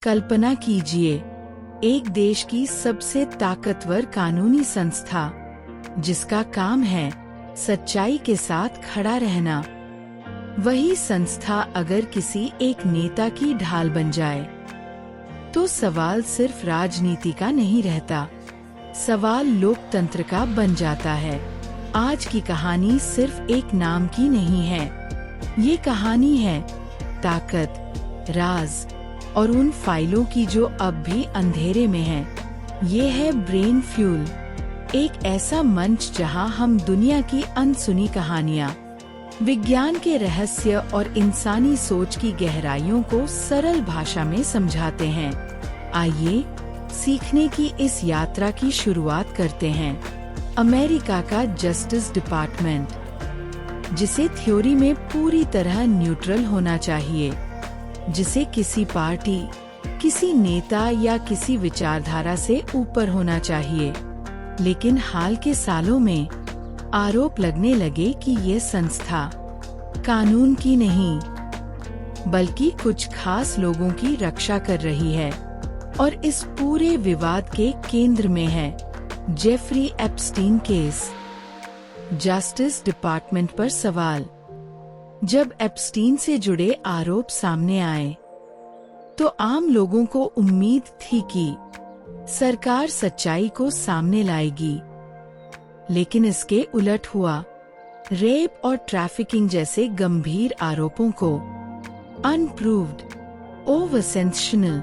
कल्पना कीजिए, एक देश की सबसे ताकतवर कानूनी संस्था जिसका काम है सच्चाई के साथ खड़ा रहना। वही संस्था अगर किसी एक नेता की ढाल बन जाए तो सवाल सिर्फ राजनीति का नहीं रहता, सवाल लोकतंत्र का बन जाता है। आज की कहानी सिर्फ एक नाम की नहीं है, ये कहानी है ताकत, राज और उन फाइलों की जो अब भी अंधेरे में हैं। ये है ब्रेन फ्यूल, एक ऐसा मंच जहां हम दुनिया की अनसुनी कहानियां, विज्ञान के रहस्य और इंसानी सोच की गहराइयों को सरल भाषा में समझाते हैं। आइए सीखने की इस यात्रा की शुरुआत करते हैं। अमेरिका का जस्टिस डिपार्टमेंट, जिसे थ्योरी में पूरी तरह न्यूट्रल होना चाहिए, जिसे किसी पार्टी, किसी नेता या किसी विचारधारा से ऊपर होना चाहिए, लेकिन हाल के सालों में आरोप लगने लगे कि ये संस्था कानून की नहीं बल्कि कुछ खास लोगों की रक्षा कर रही है। और इस पूरे विवाद के केंद्र में है Jeffrey Epstein case. Justice department पर सवाल। जब एप्स्टीन से जुड़े आरोप सामने आए तो आम लोगों को उम्मीद थी कि सरकार सच्चाई को सामने लाएगी, लेकिन इसके उलट हुआ। रेप और ट्रैफिकिंग जैसे गंभीर आरोपों को अनप्रूव्ड, ओवर सेंसेशनल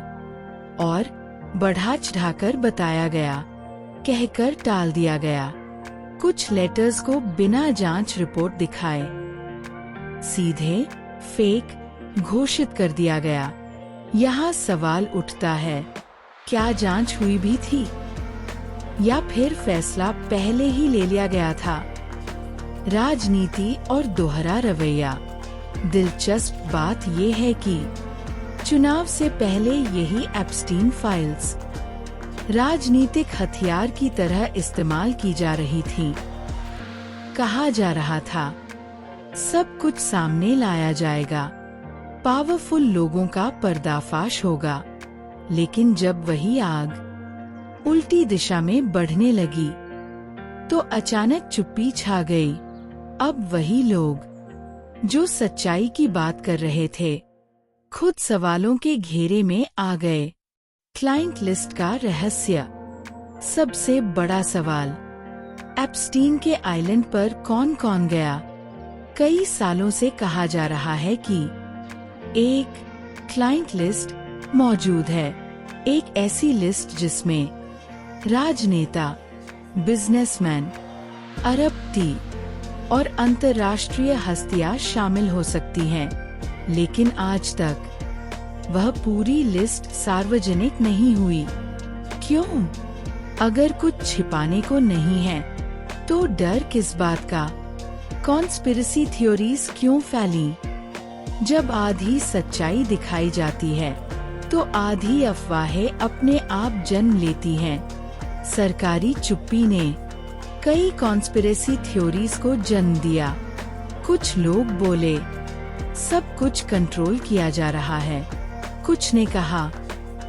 और बढ़ा चढ़ाकर बताया गया, कहकर टाल दिया गया। कुछ लेटर्स को बिना जांच रिपोर्ट दिखाए सीधे फेक घोषित कर दिया गया। यहाँ सवाल उठता है, क्या जांच हुई भी थी या फिर फैसला पहले ही ले लिया गया था? राजनीति और दोहरा रवैया। दिलचस्प बात ये है कि चुनाव से पहले यही एप्स्टीन फाइल्स राजनीतिक हथियार की तरह इस्तेमाल की जा रही थी। कहा जा रहा था सब कुछ सामने लाया जाएगा, पावरफुल लोगों का पर्दाफाश होगा, लेकिन जब वही आग उल्टी दिशा में बढ़ने लगी तो अचानक चुप्पी छा गई। अब वही लोग जो सच्चाई की बात कर रहे थे खुद सवालों के घेरे में आ गए। क्लाइंट लिस्ट का रहस्य। सबसे बड़ा सवाल, एप्स्टीन के आइलैंड पर कौन कौन गया? कई सालों से कहा जा रहा है कि एक क्लाइंट लिस्ट मौजूद है, एक ऐसी लिस्ट जिसमें राजनेता, बिजनेसमैन, अरबपति और अंतर्राष्ट्रीय हस्तियां शामिल हो सकती हैं, लेकिन आज तक वह पूरी लिस्ट सार्वजनिक नहीं हुई। क्यों? अगर कुछ छिपाने को नहीं है तो डर किस बात का? कॉन्स्पिरेसी थ्योरीज क्यों फैली? जब आधी सच्चाई दिखाई जाती है तो आधी अफवाहें अपने आप जन्म लेती हैं। सरकारी चुप्पी ने कई कॉन्स्पिरेसी थ्योरीज को जन्म दिया। कुछ लोग बोले सब कुछ कंट्रोल किया जा रहा है, कुछ ने कहा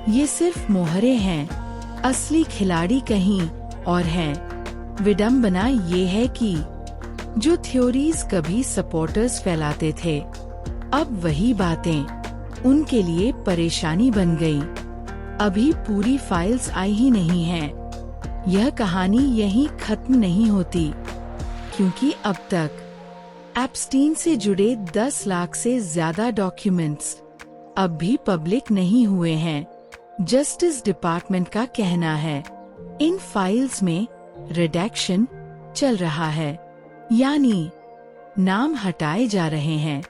ये सिर्फ मोहरे हैं, असली खिलाड़ी कहीं और हैं। विडंबना ये है कि जो थ्योरीज कभी सपोर्टर्स फैलाते थे, अब वही बातें उनके लिए परेशानी बन गई। अभी पूरी फाइल्स आई ही नहीं हैं। यह कहानी यहीं खत्म नहीं होती, क्योंकि अब तक एप्स्टीन से जुड़े 10 लाख से ज्यादा डॉक्यूमेंट्स अब भी पब्लिक नहीं हुए हैं। जस्टिस डिपार्टमेंट का कहना है इन फाइल्स में रिडेक्शन चल रहा है, यानी नाम हटाए जा रहे हैं,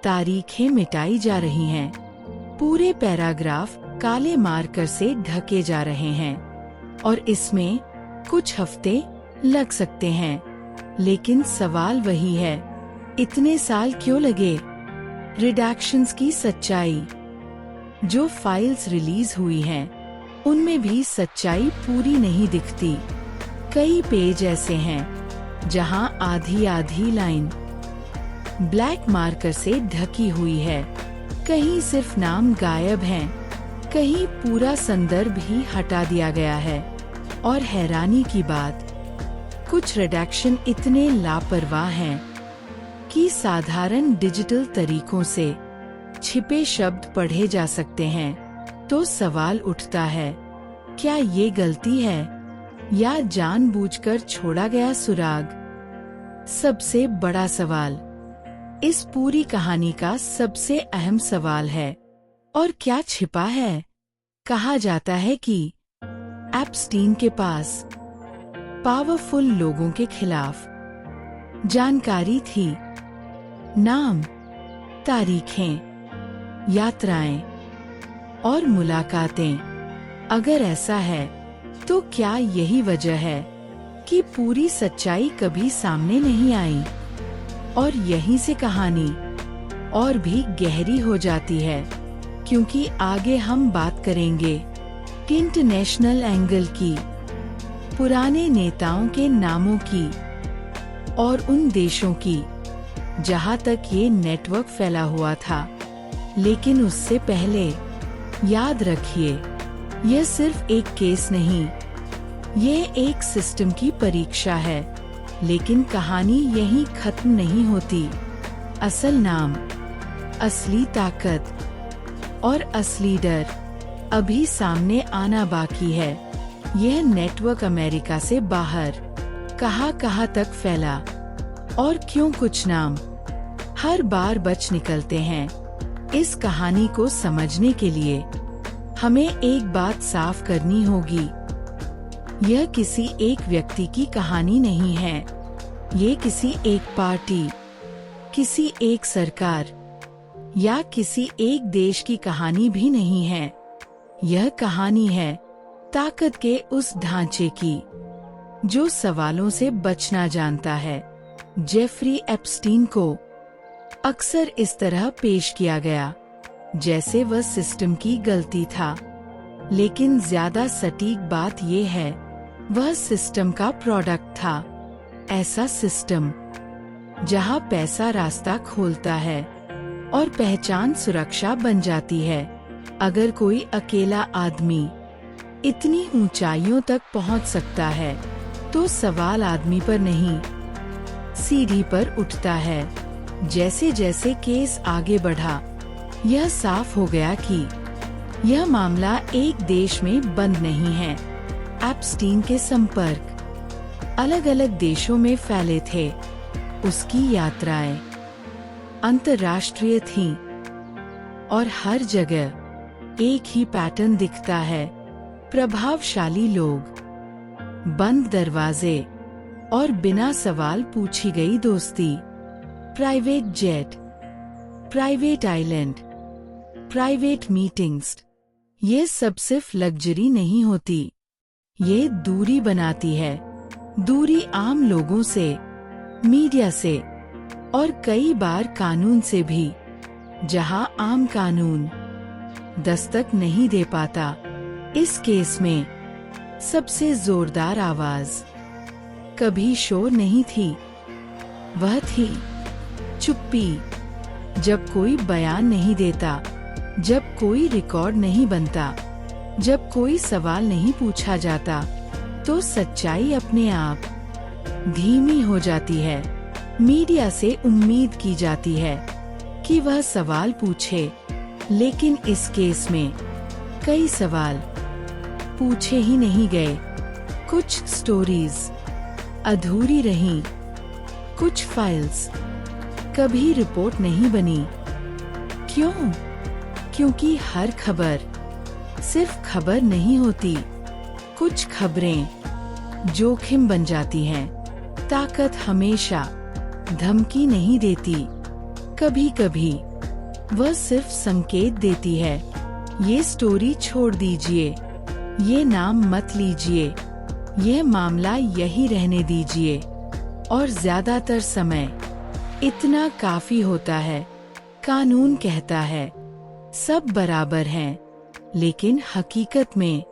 तारीखें मिटाई जा रही हैं, पूरे पैराग्राफ काले मार्कर से ढके जा रहे हैं और इसमें कुछ हफ्ते लग सकते हैं। लेकिन सवाल वही है, इतने साल क्यों लगे? रिडैक्शंस की सच्चाई। जो फाइल्स रिलीज हुई हैं, उनमें भी सच्चाई पूरी नहीं दिखती। कई पेज ऐसे हैं जहां आधी आधी लाइन ब्लैक मार्कर से ढकी हुई है, कहीं सिर्फ नाम गायब हैं। कहीं पूरा संदर्भ ही हटा दिया गया है। और हैरानी की बात, कुछ रिडैक्शन इतने लापरवाह हैं कि साधारण डिजिटल तरीकों से छिपे शब्द पढ़े जा सकते हैं। तो सवाल उठता है, क्या ये गलती है या जानबूझकर छोड़ा गया सुराग? सबसे बड़ा सवाल, इस पूरी कहानी का सबसे अहम सवाल है, और क्या छिपा है? कहा जाता है कि एप्स्टीन के पास पावरफुल लोगों के खिलाफ जानकारी थी, नाम, तारीखें, यात्राएं और मुलाकातें। अगर ऐसा है तो क्या यही वजह है कि पूरी सच्चाई कभी सामने नहीं आई? और यहीं से कहानी और भी गहरी हो जाती है, क्योंकि आगे हम बात करेंगे इंटरनेशनल एंगल की, पुराने नेताओं के नामों की और उन देशों की जहां तक ये नेटवर्क फैला हुआ था। लेकिन उससे पहले याद रखिए, यह सिर्फ एक केस नहीं, ये एक सिस्टम की परीक्षा है। लेकिन कहानी यहीं खत्म नहीं होती। असल नाम, असली ताकत और असली डर अभी सामने आना बाकी है। यह नेटवर्क अमेरिका से बाहर कहां तक फैला, और क्यों कुछ नाम हर बार बच निकलते हैं। इस कहानी को समझने के लिए हमें एक बात साफ करनी होगी, यह किसी एक व्यक्ति की कहानी नहीं है। ये किसी एक पार्टी, किसी एक सरकार या किसी एक देश की कहानी भी नहीं है। यह कहानी है ताकत के उस ढांचे की जो सवालों से बचना जानता है। जेफरी एप्स्टीन को अक्सर इस तरह पेश किया गया जैसे वह सिस्टम की गलती था, लेकिन ज्यादा सटीक बात यह है, वह सिस्टम का प्रोडक्ट था। ऐसा सिस्टम जहां पैसा रास्ता खोलता है और पहचान सुरक्षा बन जाती है। अगर कोई अकेला आदमी इतनी ऊंचाइयों तक पहुंच सकता है, तो सवाल आदमी पर नहीं, सीढ़ी पर उठता है। जैसे जैसे केस आगे बढ़ा, यह साफ हो गया कि यह मामला एक देश में बंद नहीं है। एप्स्टीन के संपर्क अलग अलग देशों में फैले थे। उसकी यात्राएं अंतर्राष्ट्रीय थीं, और हर जगह एक ही पैटर्न दिखता है, प्रभावशाली लोग, बंद दरवाजे और बिना सवाल पूछी गई दोस्ती, private jet, private island, private meetings. ये सब सिर्फ लग्जरी नहीं होती, ये दूरी बनाती है। दूरी आम लोगों से, मीडिया से और कई बार कानून से भी, जहां आम कानून दस्तक नहीं दे पाता। इस केस में सबसे जोरदार आवाज कभी शोर नहीं थी, वह थी चुप्पी। जब कोई बयान नहीं देता, जब कोई रिकॉर्ड नहीं बनता, जब कोई सवाल नहीं पूछा जाता, तो सच्चाई अपने आप धीमी हो जाती है। मीडिया से उम्मीद की जाती है कि वह सवाल पूछे, लेकिन इस केस में कई सवाल पूछे ही नहीं गए। कुछ स्टोरीज अधूरी रहीं, कुछ फाइल्स कभी रिपोर्ट नहीं बनी। क्यों? क्योंकि हर खबर सिर्फ खबर नहीं होती। कुछ खबरें जोखिम बन जाती हैं। ताकत हमेशा धमकी नहीं देती, कभी कभी वह सिर्फ संकेत देती है, ये स्टोरी छोड़ दीजिए, ये नाम मत लीजिए, ये मामला यही रहने दीजिए। और ज्यादातर समय इतना काफी होता है। कानून कहता है सब बराबर हैं, लेकिन हकीकत में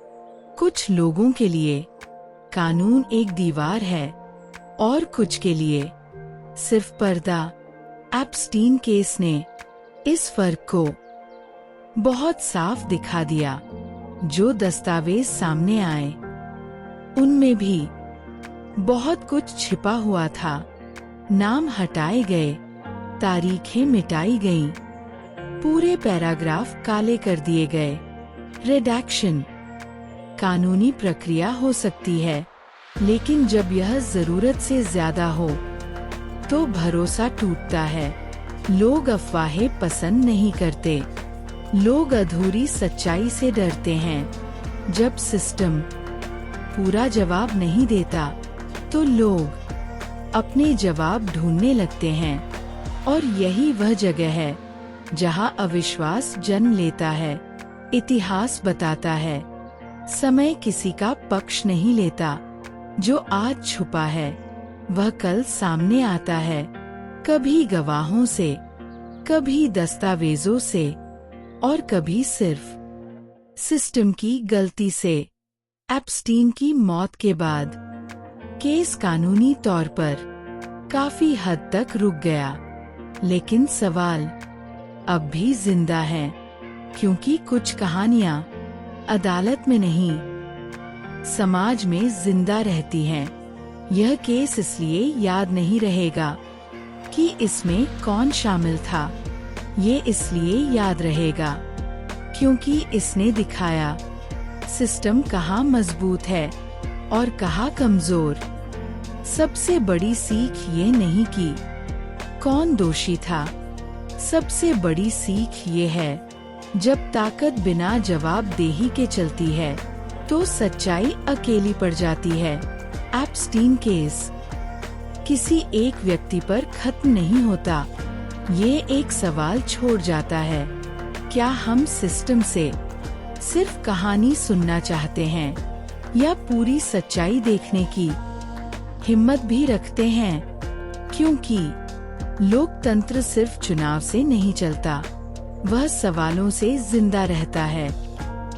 कुछ लोगों के लिए कानून एक दीवार है और कुछ के लिए सिर्फ पर्दा। एप्स्टीन केस ने इस फर्क को बहुत साफ दिखा दिया। जो दस्तावेज सामने आए उनमें भी बहुत कुछ छिपा हुआ था। नाम हटाए गए, तारीखें मिटाई गईं, पूरे पैराग्राफ काले कर दिए गए। रिडैक्शन कानूनी प्रक्रिया हो सकती है, लेकिन जब यह जरूरत से ज्यादा हो तो भरोसा टूटता है। लोग अफवाहें पसंद नहीं करते, लोग अधूरी सच्चाई से डरते हैं। जब सिस्टम पूरा जवाब नहीं देता तो लोग अपने जवाब ढूंढने लगते हैं, और यही वह जगह है जहां अविश्वास जन्म लेता है। इतिहास बताता है, समय किसी का पक्ष नहीं लेता। जो आज छुपा है वह कल सामने आता है, कभी गवाहों से, कभी दस्तावेजों से, और कभी सिर्फ सिस्टम की गलती से। एप्स्टीन की मौत के बाद केस कानूनी तौर पर काफी हद तक रुक गया, लेकिन सवाल अब भी जिंदा है, क्योंकि कुछ कहानियां अदालत में नहीं, समाज में जिंदा रहती हैं। यह केस इसलिए याद नहीं रहेगा कि इसमें कौन शामिल था, ये इसलिए याद रहेगा क्योंकि इसने दिखाया सिस्टम कहाँ मजबूत है और कहाँ कमजोर। सबसे बड़ी सीख ये नहीं कि कौन दोषी था, सबसे बड़ी सीख ये है, जब ताकत बिना जवाबदेही के चलती है तो सच्चाई अकेली पड़ जाती है। एप्स्टीन केस किसी एक व्यक्ति पर खत्म नहीं होता, ये एक सवाल छोड़ जाता है, क्या हम सिस्टम से सिर्फ कहानी सुनना चाहते हैं या पूरी सच्चाई देखने की हिम्मत भी रखते हैं? क्योंकि लोकतंत्र सिर्फ चुनाव से नहीं चलता, वह सवालों से जिंदा रहता है।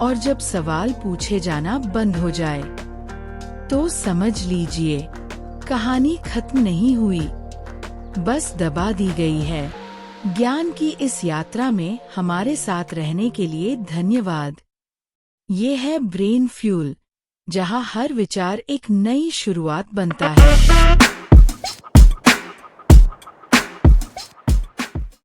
और जब सवाल पूछे जाना बंद हो जाए तो समझ लीजिए कहानी खत्म नहीं हुई, बस दबा दी गई है। ज्ञान की इस यात्रा में हमारे साथ रहने के लिए धन्यवाद। ये है ब्रेन फ्यूल, जहां हर विचार एक नई शुरुआत बनता है।